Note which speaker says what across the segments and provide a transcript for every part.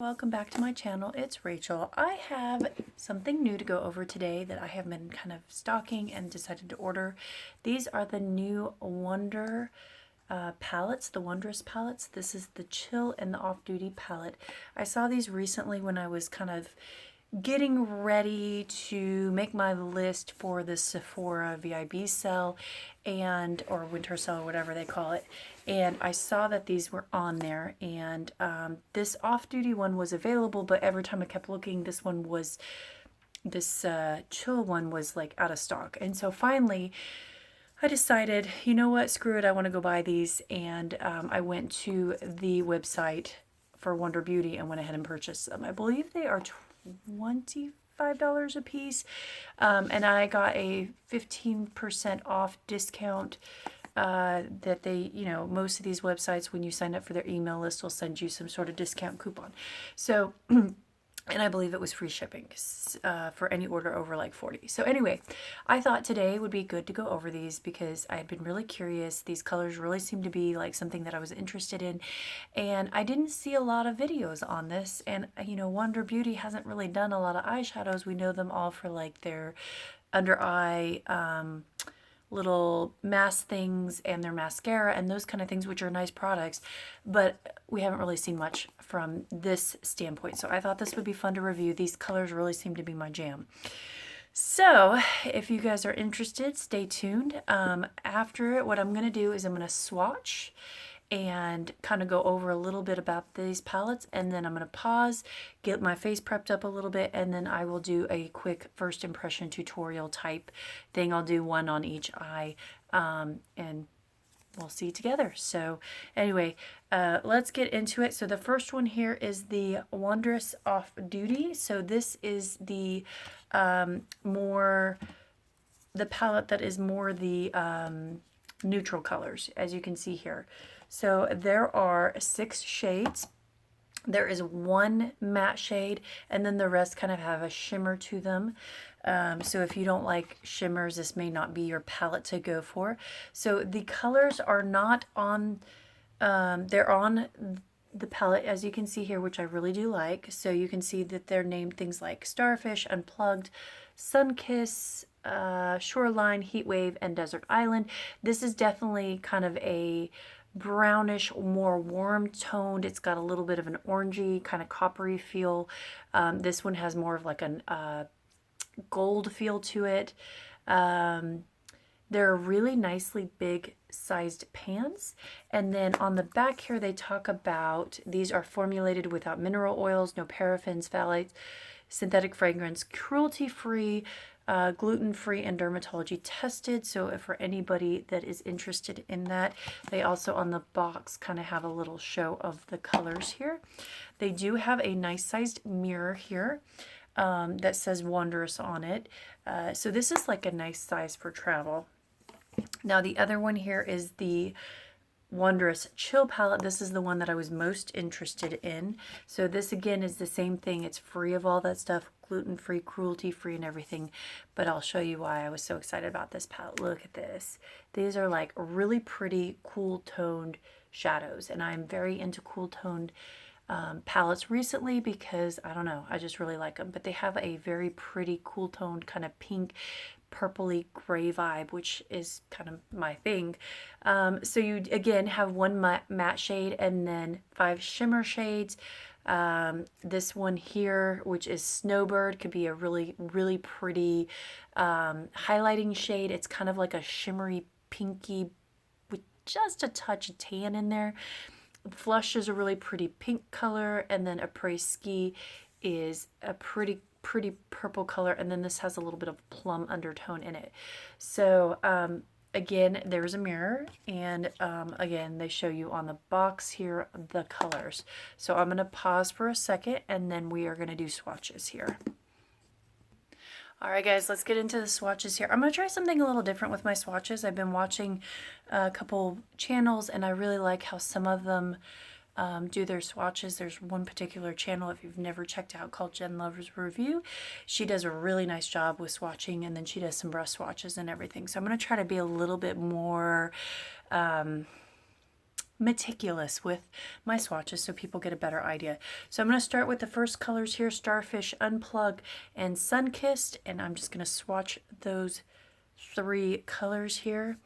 Speaker 1: Welcome back to my channel. It's Rachel. I have something new to go over today that I have been kind of stalking and decided to order. These are the new Wonder palettes, the Wanderess palettes. This is the Chill and the Off-Duty palette. I saw these recently when I was kind of getting ready to make my list for the Sephora VIB sale or winter sale, whatever they call it, and I saw that these were on there, and this off-duty one was available, but every time I kept looking, this chill one was like out of stock. And so finally I decided, you know what, screw it, I want to go buy these. And I went to the website for Wonder Beauty and went ahead and purchased them. I believe they are $25 a piece, and I got a 15% off discount that they, most of these websites, when you sign up for their email list, will send you some sort of discount coupon. So and I believe it was free shipping for any order over like 40. So anyway, I thought today would be good to go over these because I had been really curious. These colors really seem to be like something that I was interested in, and I didn't see a lot of videos on this. And Wonder Beauty hasn't really done a lot of eyeshadows. We know them all for like their under eye little mask things and their mascara and those kind of things, which are nice products, but we haven't really seen much from this standpoint. So I thought this would be fun to review. These colors really seem to be my jam. So if you guys are interested, stay tuned. After it, what I'm going to do is I'm going to swatch and kind of go over a little bit about these palettes, and then I'm going to pause, get my face prepped up a little bit, and then I will do a quick first impression tutorial type thing. I'll do one on each eye, and we'll see together. So anyway, let's get into it. So the first one here is the Wanderess Off Duty. So this is the palette that is more the neutral colors, as you can see here. So there are 6 shades. There is one matte shade, and then the rest kind of have a shimmer to them. So if you don't like shimmers, this may not be your palette to go for. So the colors are not on, they're on the palette, as you can see here, which I really do like. So you can see that they're named things like Starfish, Unplugged, Sunkiss, Shoreline, Heatwave, and Desert Island. This is definitely kind of a brownish, more warm toned. It's got a little bit of an orangey, kind of coppery feel. This one has more of like a gold feel to it. They're really nicely big sized pans. And then on the back here, they talk about these are formulated without mineral oils, no paraffins, phthalates, synthetic fragrance, cruelty-free, gluten-free, and dermatology tested. So if for anybody that is interested in that, they also on the box kind of have a little show of the colors here. They do have a nice sized mirror here that says Wanderess on it. So this is like a nice size for travel. Now the other one here is the Wanderess Chill palette. This is the one that I was most interested in. So this again is the same thing. It's free of all that stuff, gluten-free, cruelty-free, and everything. But I'll show you why I was so excited about this palette. Look at this. These are like really pretty, cool-toned shadows, and I'm very into cool-toned palettes recently because I don't know, I just really like them. But they have a very pretty, cool-toned kind of pink, purpley gray vibe, which is kind of my thing. So you again have one matte shade and then 5 shimmer shades. This one here, which is Snowbird, could be a really, really pretty highlighting shade. It's kind of like a shimmery pinky with just a touch of tan in there. Flush is a really pretty pink color, and then Après Ski is a pretty purple color, and then this has a little bit of plum undertone in it. So again, there's a mirror, and again, they show you on the box here the colors. So I'm going to pause for a second, and then we are going to do swatches here. All right, guys, let's get into the swatches here. I'm going to try something a little different with my swatches. I've been watching a couple channels, and I really like how some of them do their swatches. There's one particular channel, if you've never checked out, called Jen Lover's Review. She does a really nice job with swatching, and then she does some brush swatches and everything. So I'm going to try to be a little bit more meticulous with my swatches so people get a better idea. So I'm going to start with the first colors here, Starfish, Unplug, and Sunkissed, and I'm just going to swatch those 3 colors here,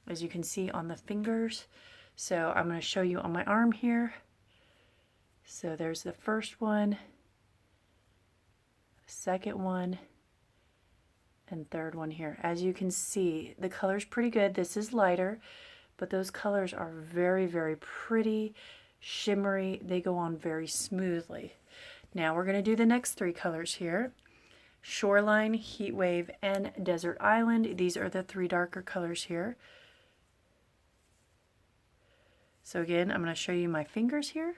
Speaker 1: as you can see on the fingers. So I'm going to show you on my arm here. So there's the first one, second one, and third one here. As you can see, the color's pretty good. This is lighter, but those colors are very, very pretty, shimmery. They go on very smoothly. Now we're going to do the next 3 colors here. Shoreline, Heatwave, and Desert Island. These are the 3 darker colors here. So again, I'm going to show you my fingers here.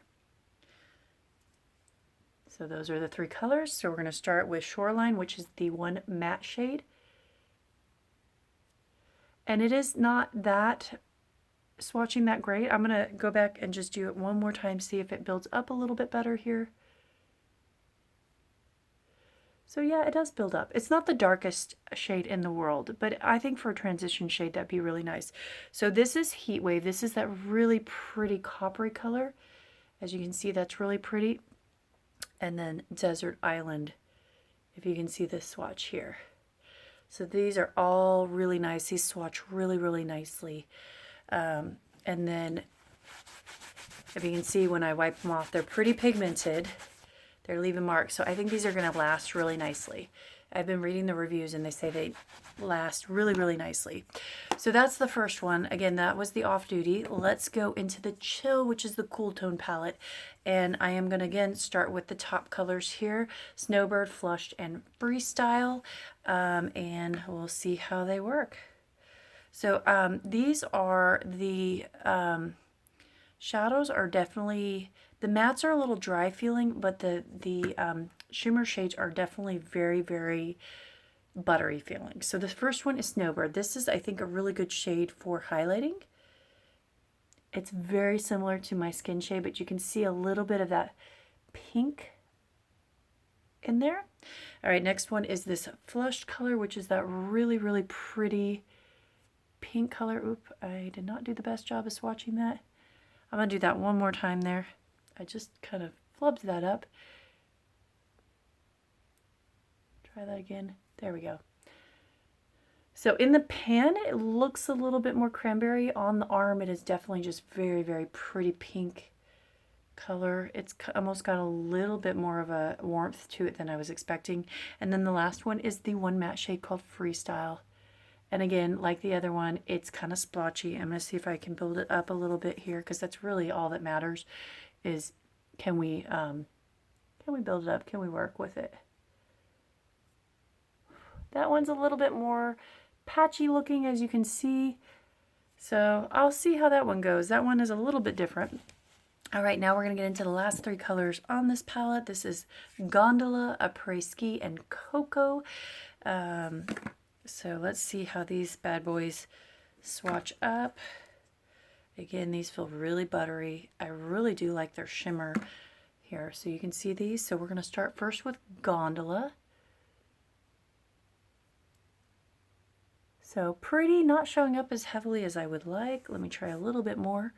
Speaker 1: So those are the 3 colors. So we're going to start with Shoreline, which is the 1 matte shade. And it is not that swatching that great. I'm going to go back and just do it one more time, see if it builds up a little bit better here. So yeah, it does build up. It's not the darkest shade in the world, but I think for a transition shade, that'd be really nice. So this is Heatwave. This is that really pretty coppery color. As you can see, that's really pretty. And then Desert Island, if you can see this swatch here. So these are all really nice. These swatch really, really nicely. And then, if you can see when I wipe them off, they're pretty pigmented. They're leaving marks. So I think these are going to last really nicely. I've been reading the reviews and they say they last really, really nicely. So that's the first one. Again, that was the off-duty. Let's go into the chill, which is the cool tone palette. And I am going to, again, start with the top colors here. Snowbird, Flushed, and Freestyle. And we'll see how they work. So these are the shadows are definitely, the mattes are a little dry feeling, but the shimmer shades are definitely very, very buttery feeling. So the first one is Snowbird. This is, I think, a really good shade for highlighting. It's very similar to my skin shade, but you can see a little bit of that pink in there. All right, next one is this Flushed color, which is that really, really pretty pink color. Oop, I did not do the best job of swatching that. I'm going to do that one more time there. I just kind of flubbed that up. Try that again. There we go. So in the pan, it looks a little bit more cranberry. On the arm, it is definitely just very, very pretty pink color. It's almost got a little bit more of a warmth to it than I was expecting. And then the last one is the 1 matte shade called Freestyle. And again, like the other one, it's kind of splotchy. I'm going to see if I can build it up a little bit here, because that's really all that matters is can we build it up? Can we work with it? That one's a little bit more patchy looking, as you can see. So I'll see how that one goes. That one is a little bit different. All right, now we're going to get into the last 3 colors on this palette. This is Gondola, Après-Ski, and Cocoa. So let's see how these bad boys swatch up. Again, these feel really buttery. I really do like their shimmer here. So you can see these. So we're going to start first with Gondola. So pretty, not showing up as heavily as I would like. Let me try a little bit more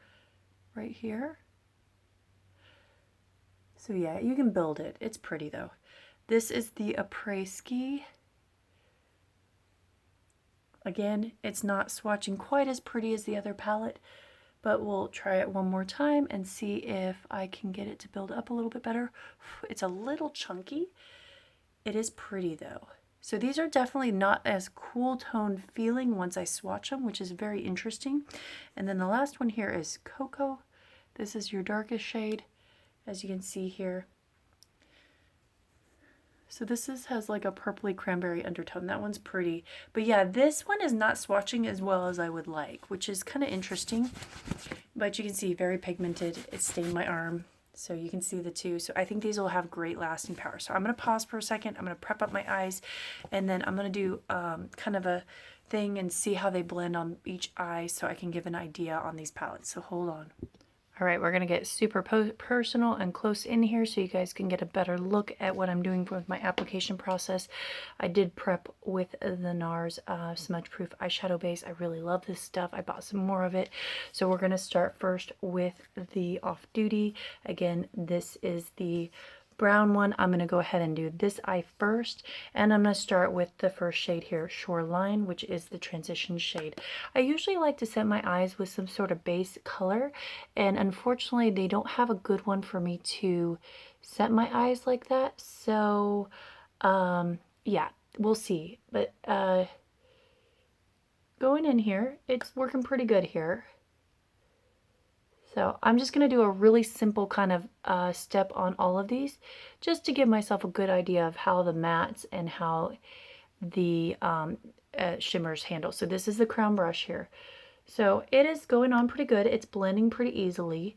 Speaker 1: right here. So yeah, you can build it. It's pretty though. This is the Après-Ski. Again, it's not swatching quite as pretty as the other palette, but we'll try it one more time and see if I can get it to build up a little bit better. It's a little chunky. It is pretty though. So these are definitely not as cool tone feeling once I swatch them, which is very interesting. And then the last one here is Cocoa. This is your darkest shade, as you can see here. So this has like a purpley cranberry undertone. That one's pretty. But yeah, this one is not swatching as well as I would like, which is kind of interesting. But you can see very pigmented. It stained my arm. So you can see the two. So I think these will have great lasting power. So I'm going to pause for a second. I'm going to prep up my eyes. And then I'm going to do kind of a thing and see how they blend on each eye so I can give an idea on these palettes. So hold on. All right, we're going to get super personal and close in here so you guys can get a better look at what I'm doing with my application process. I did prep with the NARS Smudge Proof Eyeshadow Base. I really love this stuff. I bought some more of it. So we're going to start first with the Off Duty. Again, this is the brown one. I'm going to go ahead and do this eye first, and I'm going to start with the first shade here, Shoreline, which is the transition shade. I usually like to set my eyes with some sort of base color, and unfortunately they don't have a good one for me to set my eyes like that, so yeah, we'll see. But going in here, it's working pretty good here. So I'm just going to do a really simple kind of step on all of these just to give myself a good idea of how the mattes and how the shimmers handle. So this is the crown brush here. So it is going on pretty good. It's blending pretty easily.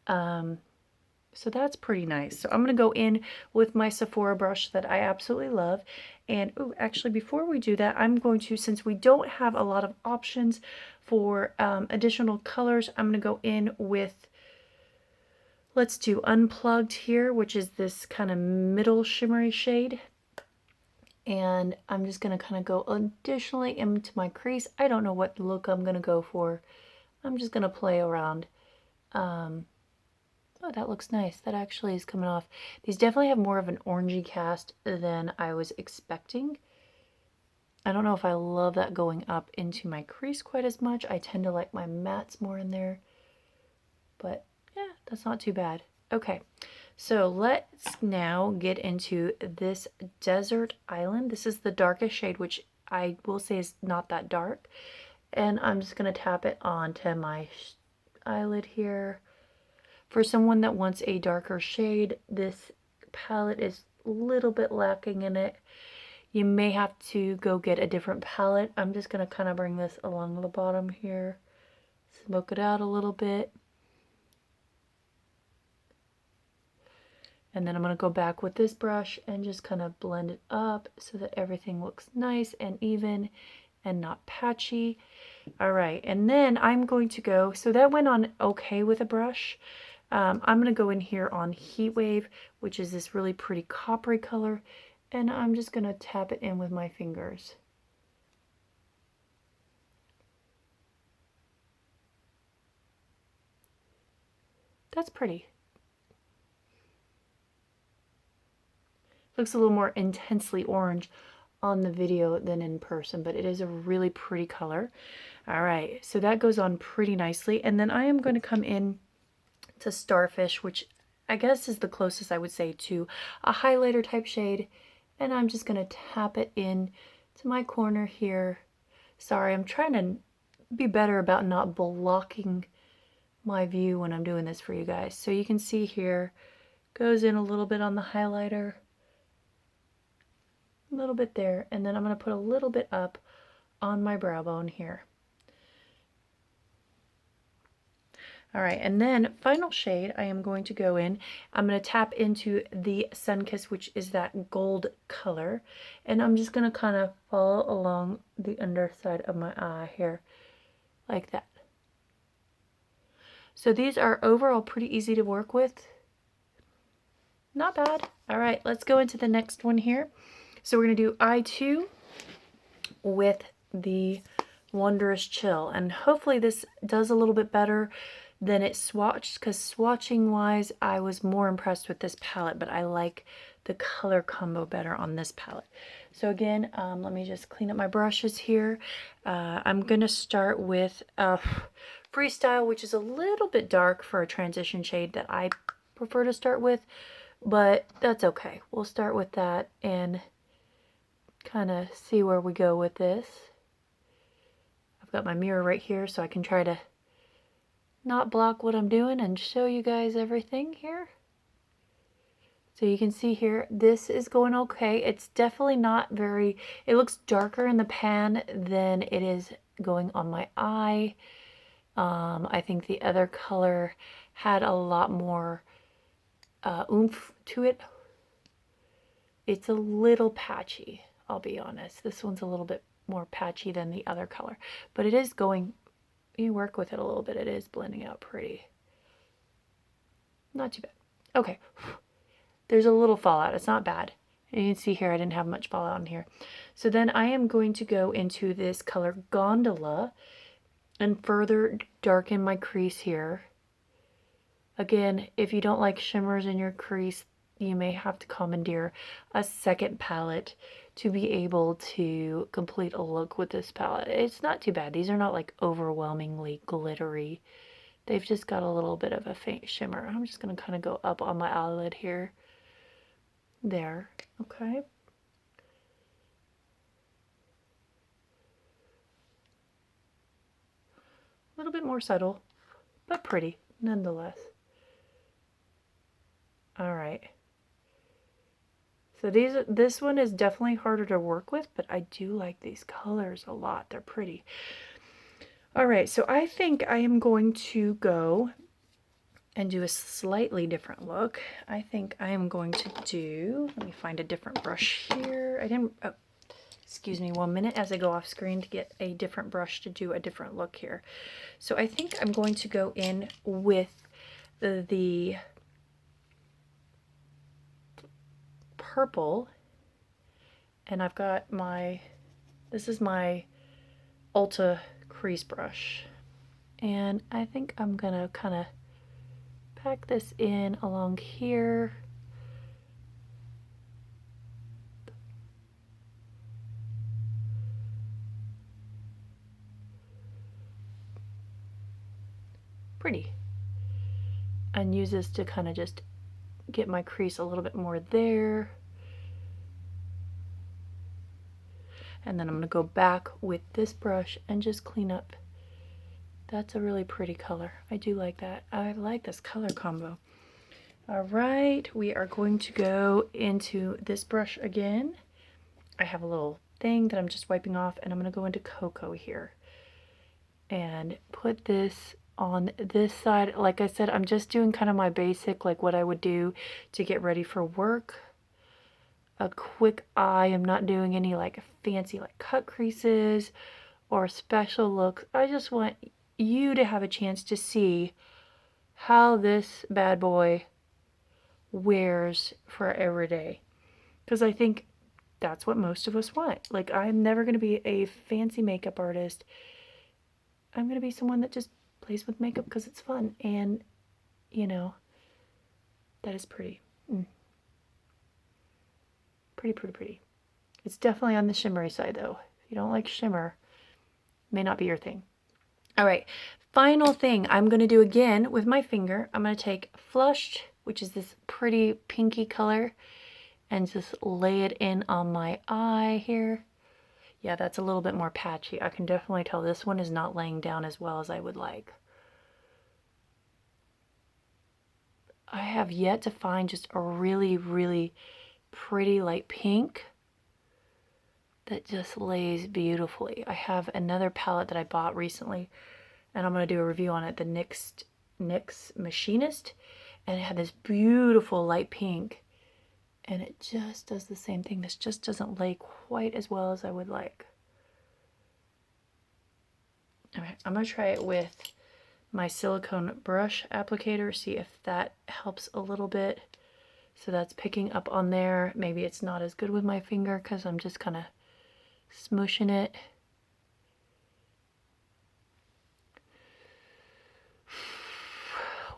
Speaker 1: So that's pretty nice. So I'm going to go in with my Sephora brush that I absolutely love. And oh, actually, before we do that, I'm going to, since we don't have a lot of options for additional colors, I'm going to go in with, let's do Unplugged here, which is this kind of middle shimmery shade. And I'm just going to kind of go additionally into my crease. I don't know what look I'm going to go for. I'm just going to play around. Oh, that looks nice. That actually is coming off. These definitely have more of an orangey cast than I was expecting. I don't know if I love that going up into my crease quite as much. I tend to like my mattes more in there. But yeah, that's not too bad. Okay, so let's now get into this Desert Island. This is the darkest shade, which I will say is not that dark. And I'm just going to tap it onto my eyelid here. For someone that wants a darker shade, this palette is a little bit lacking in it. You may have to go get a different palette. I'm just going to kind of bring this along the bottom here. Smoke it out a little bit. And then I'm going to go back with this brush and just kind of blend it up so that everything looks nice and even and not patchy. All right, and then I'm going to go, so that went on okay with a brush. I'm going to go in here on Heat Wave, which is this really pretty coppery color, and I'm just going to tap it in with my fingers. That's pretty. Looks a little more intensely orange on the video than in person, but it is a really pretty color. All right, so that goes on pretty nicely, and then I am going to come in to Starfish, which I guess is the closest I would say to a highlighter type shade, and I'm just going to tap it in to my corner here. Sorry, I'm trying to be better about not blocking my view when I'm doing this for you guys. So you can see here, goes in a little bit on the highlighter, a little bit there, and then I'm going to put a little bit up on my brow bone here. All right, and then final shade I am going to go in. I'm going to tap into the Sunkiss, which is that gold color, and I'm just going to kind of follow along the underside of my eye here, like that. So these are overall pretty easy to work with. Not bad. All right, let's go into the next one here. So we're going to do eye 2 with the Wondrous Chill, and hopefully this does a little bit better than it swatched, because swatching wise I was more impressed with this palette, but I like the color combo better on this palette. So again, let me just clean up my brushes here. I'm gonna start with Freestyle, which is a little bit dark for a transition shade that I prefer to start with, but that's okay. We'll start with that and kind of see where we go with this. I've got my mirror right here so I can try to not block what I'm doing and show you guys everything here. So you can see here, this is going okay. It's definitely not very, it looks darker in the pan than it is going on my eye. I think the other color had a lot more oomph to it. It's a little patchy, I'll be honest. This one's a little bit more patchy than the other color, but it is going, you work with it a little bit, it is blending out pretty. Not too bad. Okay. There's a little fallout. It's not bad. And you can see here I didn't have much fallout in here. So then I am going to go into this color Gondola and further darken my crease here. Again, if you don't like shimmers in your crease, you may have to commandeer a second palette to be able to complete a look with this palette. It's not too bad. These are not like overwhelmingly glittery. They've just got a little bit of a faint shimmer. I'm just going to kind of go up on my eyelid here. There. Okay. A little bit more subtle, but pretty nonetheless. All right. So this one is definitely harder to work with, but I do like these colors a lot. They're pretty. All right, so I think I am going to go and do a slightly different look. I think I am going to do, let me find a different brush here. Excuse me 1 minute as I go off screen to get a different brush to do a different look here. So I think I'm going to go in with the purple, and I've got this is my Ulta crease brush, and I think I'm gonna kind of pack this in along here. Pretty. And use this to kind of just get my crease a little bit more there. And then I'm going to go back with this brush and just clean up. That's a really pretty color. I do like that. I like this color combo. All right, we are going to go into this brush again. I have a little thing that I'm just wiping off, and I'm going to go into Cocoa here and put this on this side. Like I said, I'm just doing kind of my basic, like what I would do to get ready for work. A quick eye. I'm not doing any like fancy like cut creases or special looks. I just want you to have a chance to see how this bad boy wears for every day, because I think that's what most of us want. Like, I'm never going to be a fancy makeup artist. I'm going to be someone that just plays with makeup because it's fun, and you know, that is pretty. Pretty. It's definitely on the shimmery side though. If you don't like shimmer, it may not be your thing. All right, final thing I'm going to do again with my finger. I'm going to take Flushed, which is this pretty pinky color, and just lay it in on my eye here. Yeah, that's a little bit more patchy. I can definitely tell this one is not laying down as well as I would like. I have yet to find just a really, really pretty light pink that just lays beautifully. I have another palette that I bought recently, and I'm going to do a review on it, the NYX Machinist, and it had this beautiful light pink, and it just does the same thing. This just doesn't lay quite as well as I would like. All right, I'm going to try it with my silicone brush applicator, see if that helps a little bit. So that's picking up on there. Maybe it's not as good with my finger because I'm just kind of smooshing it.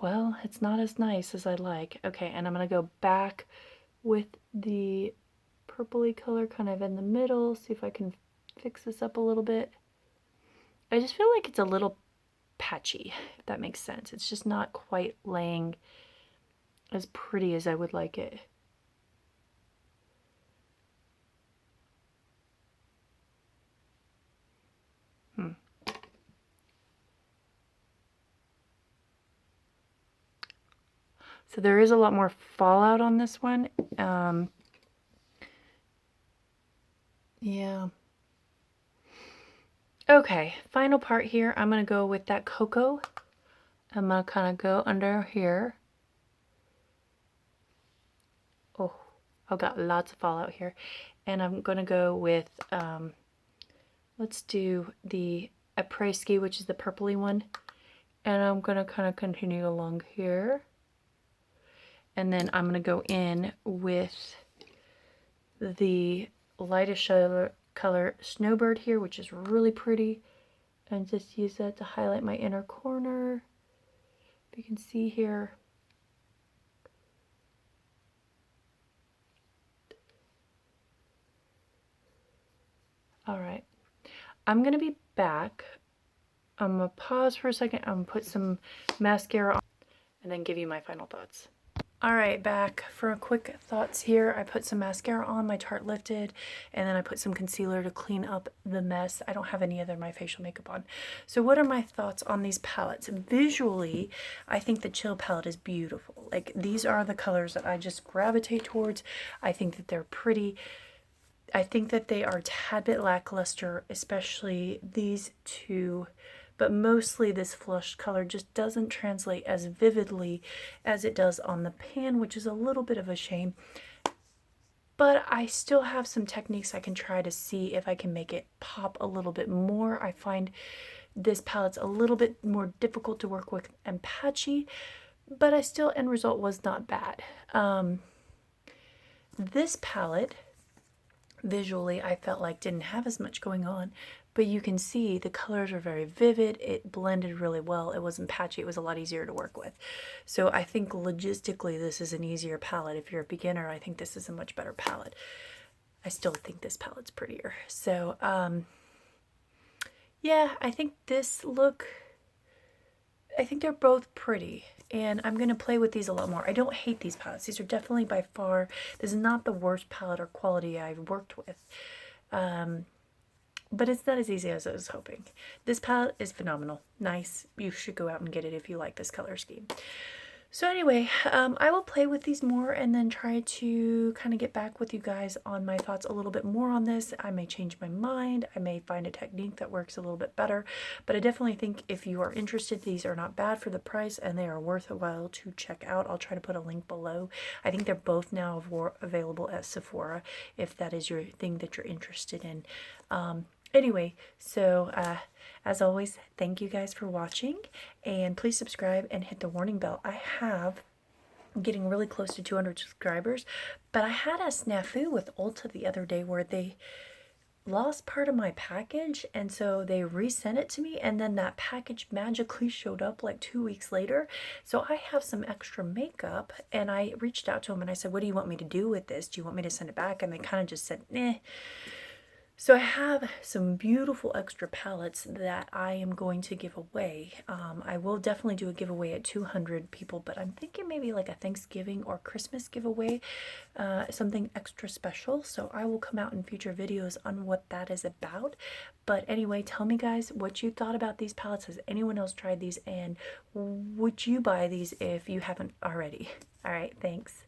Speaker 1: Well, it's not as nice as I like. Okay, and I'm going to go back with the purpley color kind of in the middle, see if I can fix this up a little bit. I just feel like it's a little patchy, if that makes sense. It's just not quite laying as pretty as I would like it. So there is a lot more fallout on this one. Yeah. Okay, final part here. I'm going to go with that Cocoa. I'm going to kind of go under here. Oh, I've got lots of fallout here. And I'm going to go with, let's do the Après-Ski, which is the purpley one. And I'm going to kind of continue along here. And then I'm going to go in with the lightest color Snowbird here, which is really pretty. And just use that to highlight my inner corner. If you can see here. Alright, I'm going to be back. I'm going to pause for a second. I'm going to put some mascara on and then give you my final thoughts. Alright, back for a quick thoughts here. I put some mascara on, my Tarte Lifted, and then I put some concealer to clean up the mess. I don't have any other of my facial makeup on. So what are my thoughts on these palettes? Visually, I think the Chill palette is beautiful. Like, these are the colors that I just gravitate towards. I think that they're pretty. I think that they are a tad bit lackluster, especially these two, but mostly this flushed color just doesn't translate as vividly as it does on the pan, which is a little bit of a shame. But I still have some techniques I can try to see if I can make it pop a little bit more. I find this palette's a little bit more difficult to work with and patchy, but I still, end result was not bad. This palette, visually, I felt like didn't have as much going on, but you can see the colors are very vivid. It blended really well. It wasn't patchy. It was a lot easier to work with. So I think logistically this is an easier palette. If you're a beginner, I think this is a much better palette. I still think this palette's prettier. So yeah, I think this look, I think they're both pretty, and I'm going to play with these a lot more. I don't hate these palettes. These are definitely by far, this is not the worst palette or quality I've worked with. But it's not as easy as I was hoping. This palette is phenomenal. Nice. You should go out and get it if you like this color scheme. So anyway, I will play with these more and then try to kind of get back with you guys on my thoughts a little bit more on this. I may change my mind. I may find a technique that works a little bit better. But I definitely think if you are interested, these are not bad for the price and they are worth a while to check out. I'll try to put a link below. I think they're both now available at Sephora if that is your thing that you're interested in. Anyway, so as always, thank you guys for watching, and please subscribe and hit the warning bell. I'm getting really close to 200 subscribers, but I had a snafu with Ulta the other day where they lost part of my package, and so they resent it to me, and then that package magically showed up like 2 weeks later. So I have some extra makeup, and I reached out to them and I said, what do you want me to do with this? Do you want me to send it back? And they kind of just said, eh. So I have some beautiful extra palettes that I am going to give away. I will definitely do a giveaway at 200 people, but I'm thinking maybe like a Thanksgiving or Christmas giveaway, something extra special. So I will come out in future videos on what that is about. But anyway, tell me guys what you thought about these palettes. Has anyone else tried these? And would you buy these if you haven't already? All right, thanks.